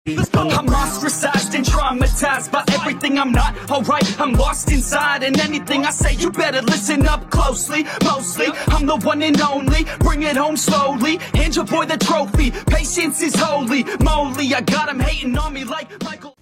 I'm ostracized and traumatized by everything I'm not alright. I'm lost inside, and anything I say you better listen up closely. Mostly, I'm the one and only. Bring it home slowly. Hand your boy the trophy. Patience is holy moly. I got him hating on me like Michael.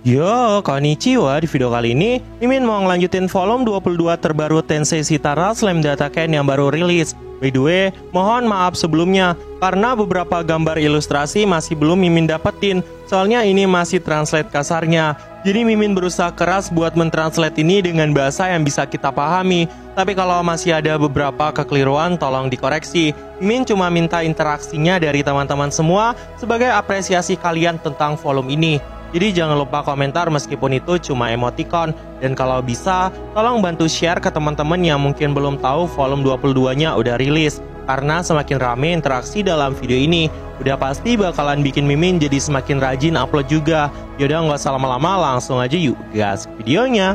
Yo, konnichiwa. Di video kali ini, Mimin mau ngelanjutin volume 22 terbaru Tensei Shitara Slam Data Ken yang baru rilis. By the way, mohon maaf sebelumnya, karena beberapa gambar ilustrasi masih belum Mimin dapetin. Soalnya ini masih translate kasarnya. Jadi Mimin berusaha keras buat mentranslate ini dengan bahasa yang bisa kita pahami. Tapi kalau masih ada beberapa kekeliruan, tolong dikoreksi. Mimin cuma minta interaksinya dari teman-teman semua sebagai apresiasi kalian tentang volume ini. Jadi jangan lupa komentar meskipun itu cuma emoticon. Dan kalau bisa, tolong bantu share ke teman-teman yang mungkin belum tahu volume 22-nya udah rilis. Karena semakin rame interaksi dalam video ini, udah pasti bakalan bikin Mimin jadi semakin rajin upload juga. Yaudah nggak usah lama-lama, langsung aja yuk gas videonya.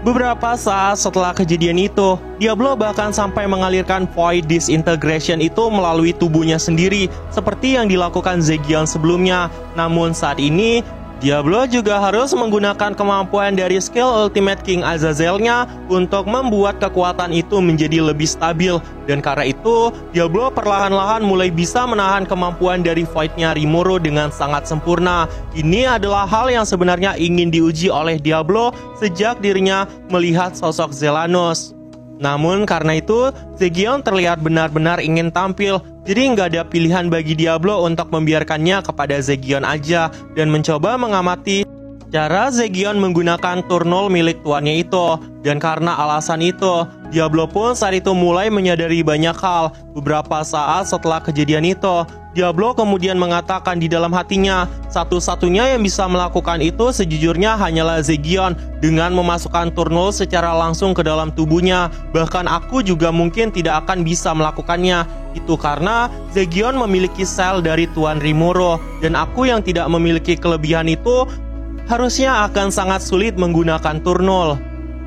Beberapa saat setelah kejadian itu, Diablo bahkan sampai mengalirkan void disintegration itu melalui tubuhnya sendiri, seperti yang dilakukan Zegion sebelumnya. Namun saat ini, Diablo juga harus menggunakan kemampuan dari skill Ultimate King Azazelnya untuk membuat kekuatan itu menjadi lebih stabil. Dan karena itu, Diablo perlahan-lahan mulai bisa menahan kemampuan dari Void-nya Rimuru dengan sangat sempurna. Ini adalah hal yang sebenarnya ingin diuji oleh Diablo sejak dirinya melihat sosok Zelanus. Namun karena itu, Zegion terlihat benar-benar ingin tampil. Jadi nggak ada pilihan bagi Diablo untuk membiarkannya kepada Zegion aja dan mencoba mengamati cara Zegion menggunakan turnul milik tuannya itu. Dan karena alasan itu, Diablo pun saat itu mulai menyadari banyak hal. Beberapa saat setelah kejadian itu, Diablo kemudian mengatakan di dalam hatinya, satu-satunya yang bisa melakukan itu sejujurnya hanyalah Zegion dengan memasukkan turnul secara langsung ke dalam tubuhnya. Bahkan aku juga mungkin tidak akan bisa melakukannya. Itu karena Zegion memiliki sel dari Tuan Rimuru, dan aku yang tidak memiliki kelebihan itu harusnya akan sangat sulit menggunakan turnul.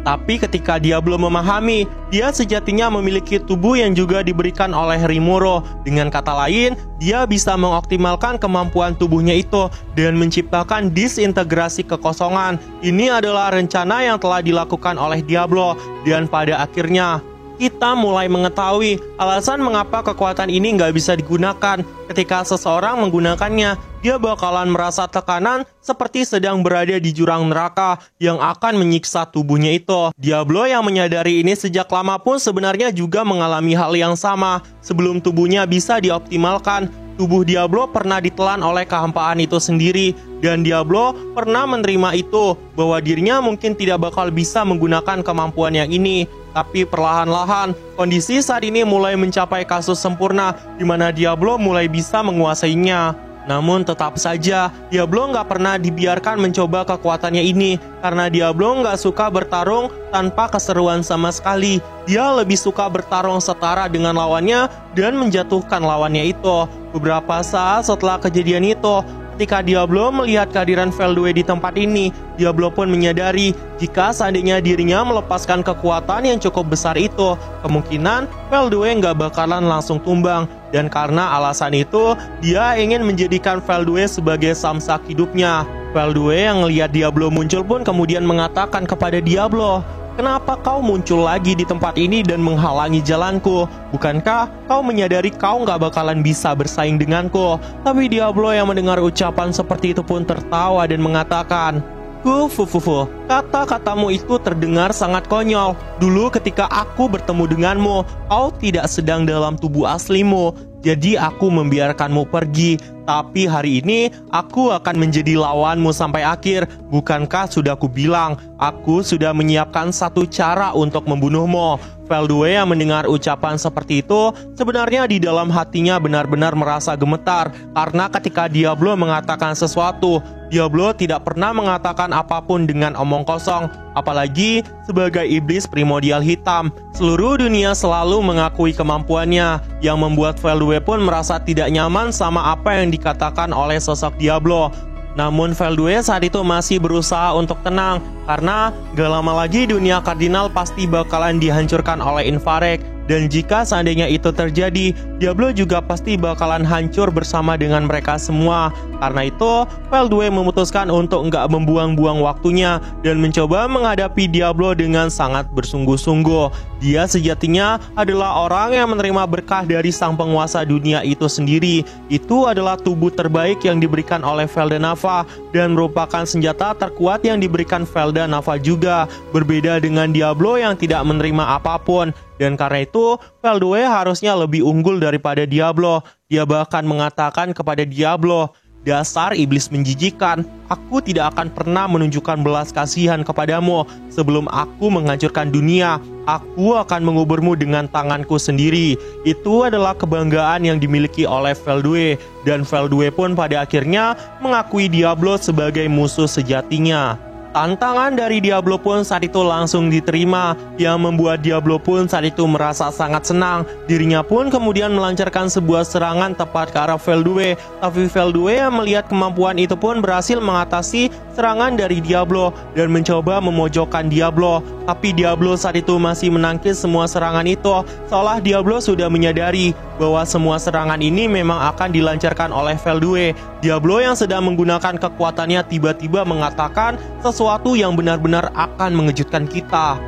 Tapi ketika Diablo memahami, dia sejatinya memiliki tubuh yang juga diberikan oleh Rimuru. Dengan kata lain, dia bisa mengoptimalkan kemampuan tubuhnya itu dan menciptakan disintegrasi kekosongan. Ini adalah rencana yang telah dilakukan oleh Diablo. Dan pada akhirnya, kita mulai mengetahui alasan mengapa kekuatan ini nggak bisa digunakan. Ketika seseorang menggunakannya, dia bakalan merasa tekanan seperti sedang berada di jurang neraka yang akan menyiksa tubuhnya itu. Diablo yang menyadari ini sejak lama pun sebenarnya juga mengalami hal yang sama. Sebelum tubuhnya bisa dioptimalkan, tubuh Diablo pernah ditelan oleh kehampaan itu sendiri. Dan Diablo pernah menerima itu, bahwa dirinya mungkin tidak bakal bisa menggunakan kemampuan yang ini. Tapi perlahan-lahan, kondisi saat ini mulai mencapai kasus sempurna, di mana Diablo mulai bisa menguasainya. Namun tetap saja, Diablo nggak pernah dibiarkan mencoba kekuatannya ini, karena Diablo nggak suka bertarung tanpa keseruan sama sekali. Dia lebih suka bertarung setara dengan lawannya dan menjatuhkan lawannya itu. Beberapa saat setelah kejadian itu, ketika Diablo melihat kehadiran Veldue di tempat ini, Diablo pun menyadari jika seandainya dirinya melepaskan kekuatan yang cukup besar itu, kemungkinan Veldue nggak bakalan langsung tumbang. Dan karena alasan itu, dia ingin menjadikan Veldue sebagai samsak hidupnya. Veldue yang melihat Diablo muncul pun kemudian mengatakan kepada Diablo, "Kenapa kau muncul lagi di tempat ini dan menghalangi jalanku? Bukankah kau menyadari kau nggak bakalan bisa bersaing denganku?" Tapi Diablo yang mendengar ucapan seperti itu pun tertawa dan mengatakan, "Fufufu, kata-katamu itu terdengar sangat konyol. Dulu ketika aku bertemu denganmu, kau tidak sedang dalam tubuh aslimu. Jadi aku membiarkanmu pergi. Tapi hari ini aku akan menjadi lawanmu sampai akhir. Bukankah sudah kubilang, aku sudah menyiapkan satu cara untuk membunuhmu?" Veldue yang mendengar ucapan seperti itu, sebenarnya di dalam hatinya benar-benar merasa gemetar. Karena ketika Diablo mengatakan sesuatu, Diablo tidak pernah mengatakan apapun dengan omong kosong. Apalagi sebagai iblis primordial hitam, seluruh dunia selalu mengakui kemampuannya, yang membuat Veldue pun merasa tidak nyaman sama apa yang dikatakan oleh sosok Diablo. Namun Veldue saat itu masih berusaha untuk tenang, karena gak lama lagi dunia kardinal pasti bakalan dihancurkan oleh Infarect. Dan jika seandainya itu terjadi, Diablo juga pasti bakalan hancur bersama dengan mereka semua. Karena itu, Veldue memutuskan untuk nggak membuang-buang waktunya dan mencoba menghadapi Diablo dengan sangat bersungguh-sungguh. Dia sejatinya adalah orang yang menerima berkah dari sang penguasa dunia itu sendiri. Itu adalah tubuh terbaik yang diberikan oleh Feldenava dan merupakan senjata terkuat yang diberikan Feldenava juga. Berbeda dengan Diablo yang tidak menerima apapun. Dan karena itu, Veldue harusnya lebih unggul daripada Diablo. Dia bahkan mengatakan kepada Diablo, "Dasar iblis menjijikan, aku tidak akan pernah menunjukkan belas kasihan kepadamu sebelum aku menghancurkan dunia. Aku akan menguburmu dengan tanganku sendiri." Itu adalah kebanggaan yang dimiliki oleh Veldue. Dan Veldue pun pada akhirnya mengakui Diablo sebagai musuh sejatinya. Tantangan dari Diablo pun saat itu langsung diterima, yang membuat Diablo pun saat itu merasa sangat senang. Dirinya pun kemudian melancarkan sebuah serangan tepat ke arah Veldue. Tapi Veldue yang melihat kemampuan itu pun berhasil mengatasi serangan dari Diablo dan mencoba memojokkan Diablo. Tapi Diablo saat itu masih menangkis semua serangan itu, seolah Diablo sudah menyadari bahwa semua serangan ini memang akan dilancarkan oleh Veldue. Diablo yang sedang menggunakan kekuatannya tiba-tiba mengatakan sesuatu yang benar-benar akan mengejutkan kita.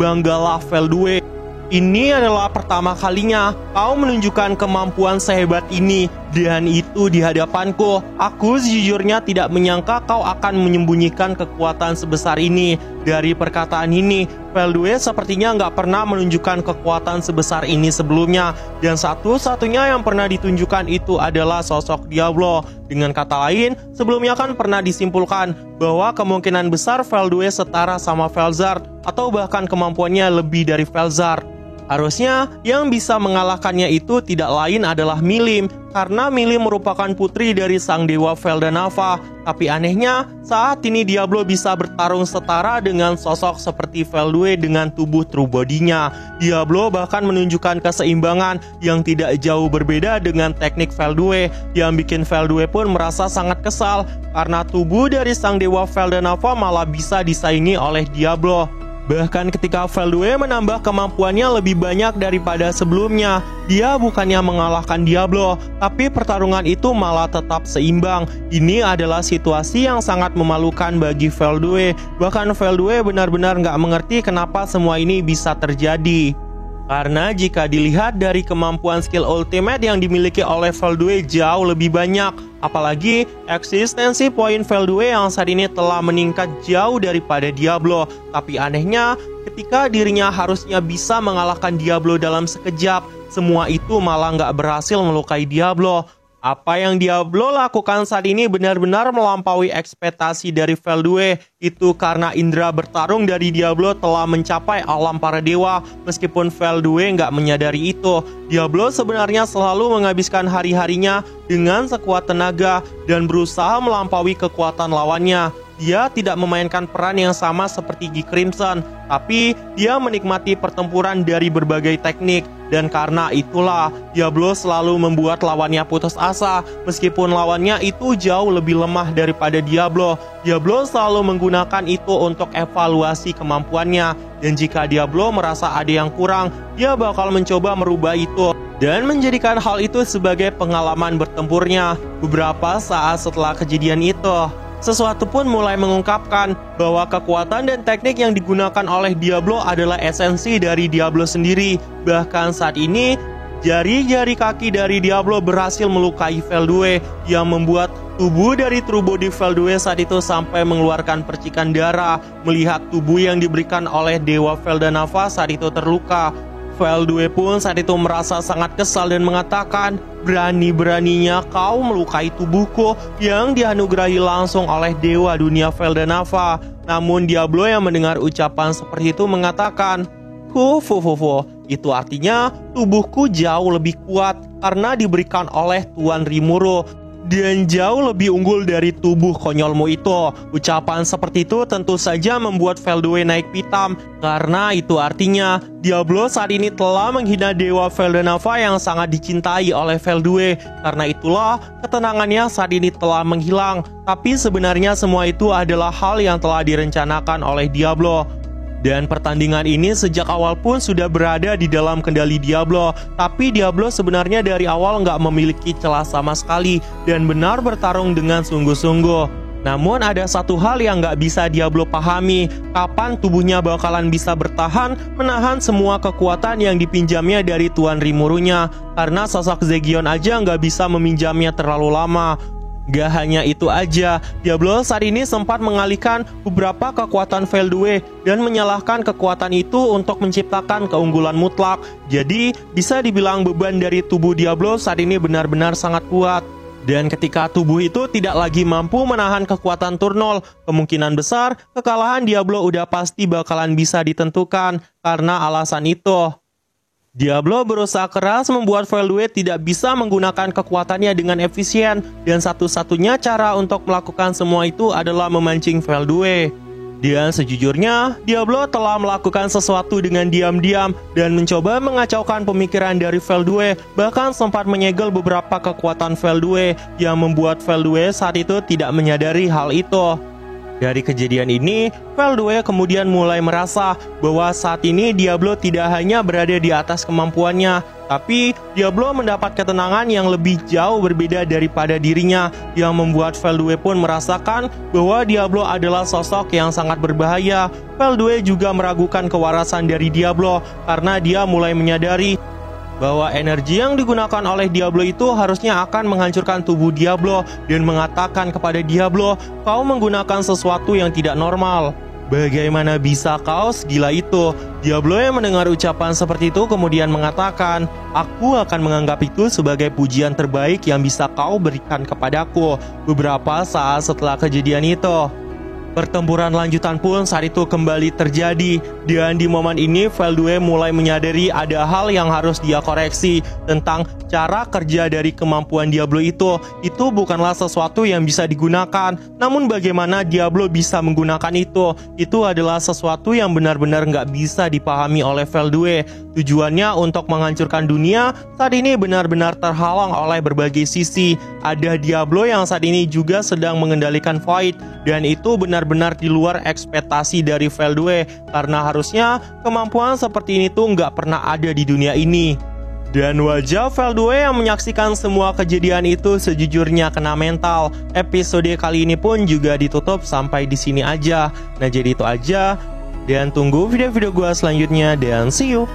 Banggalah Veldue. Ini adalah pertama kalinya kau menunjukkan kemampuan sehebat ini, dan itu di hadapanku. Aku sejujurnya tidak menyangka kau akan menyembunyikan kekuatan sebesar ini. Dari perkataan ini, Veldue sepertinya nggak pernah menunjukkan kekuatan sebesar ini sebelumnya. Dan satu-satunya yang pernah ditunjukkan itu adalah sosok Diablo. Dengan kata lain, sebelumnya kan pernah disimpulkan bahwa kemungkinan besar Veldue setara sama Felzard, atau bahkan kemampuannya lebih dari Felzard. Harusnya yang bisa mengalahkannya itu tidak lain adalah Milim, karena Milim merupakan putri dari sang dewa Feldenava. Tapi anehnya, saat ini Diablo bisa bertarung setara dengan sosok seperti Veldue dengan tubuh true body-nya. Diablo bahkan menunjukkan keseimbangan yang tidak jauh berbeda dengan teknik Veldue, yang bikin Veldue pun merasa sangat kesal karena tubuh dari sang dewa Feldenava malah bisa disaingi oleh Diablo. Bahkan ketika Veldue menambah kemampuannya lebih banyak daripada sebelumnya, dia bukannya mengalahkan Diablo, tapi pertarungan itu malah tetap seimbang. Ini adalah situasi yang sangat memalukan bagi Veldue. Bahkan Veldue benar-benar nggak mengerti kenapa semua ini bisa terjadi. Karena jika dilihat dari kemampuan skill ultimate yang dimiliki oleh Veldue jauh lebih banyak. Apalagi eksistensi poin Veldue yang saat ini telah meningkat jauh daripada Diablo. Tapi anehnya, ketika dirinya harusnya bisa mengalahkan Diablo dalam sekejap, semua itu malah nggak berhasil melukai Diablo. Apa yang Diablo lakukan saat ini benar-benar melampaui ekspektasi dari Veldue. Itu karena indera bertarung dari Diablo telah mencapai alam para dewa. Meskipun Veldue nggak menyadari itu, Diablo sebenarnya selalu menghabiskan hari-harinya dengan sekuat tenaga dan berusaha melampaui kekuatan lawannya. Dia tidak memainkan peran yang sama seperti G Crimson, tapi dia menikmati pertempuran dari berbagai teknik. Dan karena itulah, Diablo selalu membuat lawannya putus asa. Meskipun lawannya itu jauh lebih lemah daripada Diablo, Diablo selalu menggunakan itu untuk evaluasi kemampuannya. Dan jika Diablo merasa ada yang kurang, dia bakal mencoba merubah itu dan menjadikan hal itu sebagai pengalaman bertempurnya. Beberapa saat setelah kejadian itu, sesuatu pun mulai mengungkapkan bahwa kekuatan dan teknik yang digunakan oleh Diablo adalah esensi dari Diablo sendiri. Bahkan saat ini, jari-jari kaki dari Diablo berhasil melukai Veldue, yang membuat tubuh dari true body Veldue saat itu sampai mengeluarkan percikan darah. Melihat tubuh yang diberikan oleh dewa Feldenava saat itu terluka, Veldue pun saat itu merasa sangat kesal dan mengatakan, "Berani-beraninya kau melukai tubuhku yang dianugerahi langsung oleh dewa dunia Feldenava." Namun Diablo yang mendengar ucapan seperti itu mengatakan, itu artinya tubuhku jauh lebih kuat karena diberikan oleh Tuan Rimuru dan jauh lebih unggul dari tubuh konyolmu itu. Ucapan seperti itu tentu saja membuat Veldue naik pitam, karena itu artinya Diablo saat ini telah menghina dewa Feldenava yang sangat dicintai oleh Veldue. Karena itulah ketenangannya saat ini telah menghilang. Tapi sebenarnya semua itu adalah hal yang telah direncanakan oleh Diablo. Dan pertandingan ini sejak awal pun sudah berada di dalam kendali Diablo. Tapi Diablo sebenarnya dari awal nggak memiliki celah sama sekali dan benar bertarung dengan sungguh-sungguh. Namun ada satu hal yang nggak bisa Diablo pahami, kapan tubuhnya bakalan bisa bertahan menahan semua kekuatan yang dipinjamnya dari Tuan Rimurunya. Karena sosok Zegion aja nggak bisa meminjamnya terlalu lama. Gak hanya itu aja, Diablo saat ini sempat mengalihkan beberapa kekuatan Veldue dan menyalahkan kekuatan itu untuk menciptakan keunggulan mutlak. Jadi bisa dibilang beban dari tubuh Diablo saat ini benar-benar sangat kuat. Dan ketika tubuh itu tidak lagi mampu menahan kekuatan Turnol, kemungkinan besar kekalahan Diablo udah pasti bakalan bisa ditentukan karena alasan itu. Diablo berusaha keras membuat Veldue tidak bisa menggunakan kekuatannya dengan efisien, dan satu-satunya cara untuk melakukan semua itu adalah memancing Veldue. Dan sejujurnya, Diablo telah melakukan sesuatu dengan diam-diam dan mencoba mengacaukan pemikiran dari Veldue, bahkan sempat menyegel beberapa kekuatan Veldue yang membuat Veldue saat itu tidak menyadari hal itu. Dari kejadian ini, Veldue kemudian mulai merasa bahwa saat ini Diablo tidak hanya berada di atas kemampuannya, tapi Diablo mendapat ketenangan yang lebih jauh berbeda daripada dirinya, yang membuat Veldue pun merasakan bahwa Diablo adalah sosok yang sangat berbahaya. Veldue juga meragukan kewarasan dari Diablo karena dia mulai menyadari bahwa energi yang digunakan oleh Diablo itu harusnya akan menghancurkan tubuh Diablo dan mengatakan kepada Diablo, kau menggunakan sesuatu yang tidak normal. Bagaimana bisa kau segila itu? Diablo yang mendengar ucapan seperti itu kemudian mengatakan, aku akan menganggap itu sebagai pujian terbaik yang bisa kau berikan kepadaku. Beberapa saat setelah kejadian itu, pertempuran lanjutan pun saat itu kembali terjadi, dan di momen ini Veldue mulai menyadari ada hal yang harus dia koreksi tentang cara kerja dari kemampuan Diablo itu. Itu bukanlah sesuatu yang bisa digunakan, namun bagaimana Diablo bisa menggunakan itu adalah sesuatu yang benar-benar nggak bisa dipahami oleh Veldue. Tujuannya untuk menghancurkan dunia saat ini benar-benar terhalang oleh berbagai sisi. Ada Diablo yang saat ini juga sedang mengendalikan Void, dan itu benar-benar di luar ekspektasi dari Veldue, karena harusnya kemampuan seperti ini tuh nggak pernah ada di dunia ini. Dan wajah Veldue yang menyaksikan semua kejadian itu sejujurnya kena mental. Episode kali ini pun juga ditutup sampai di sini aja. Nah, jadi itu aja. Dan tunggu video-video gue selanjutnya, dan see you.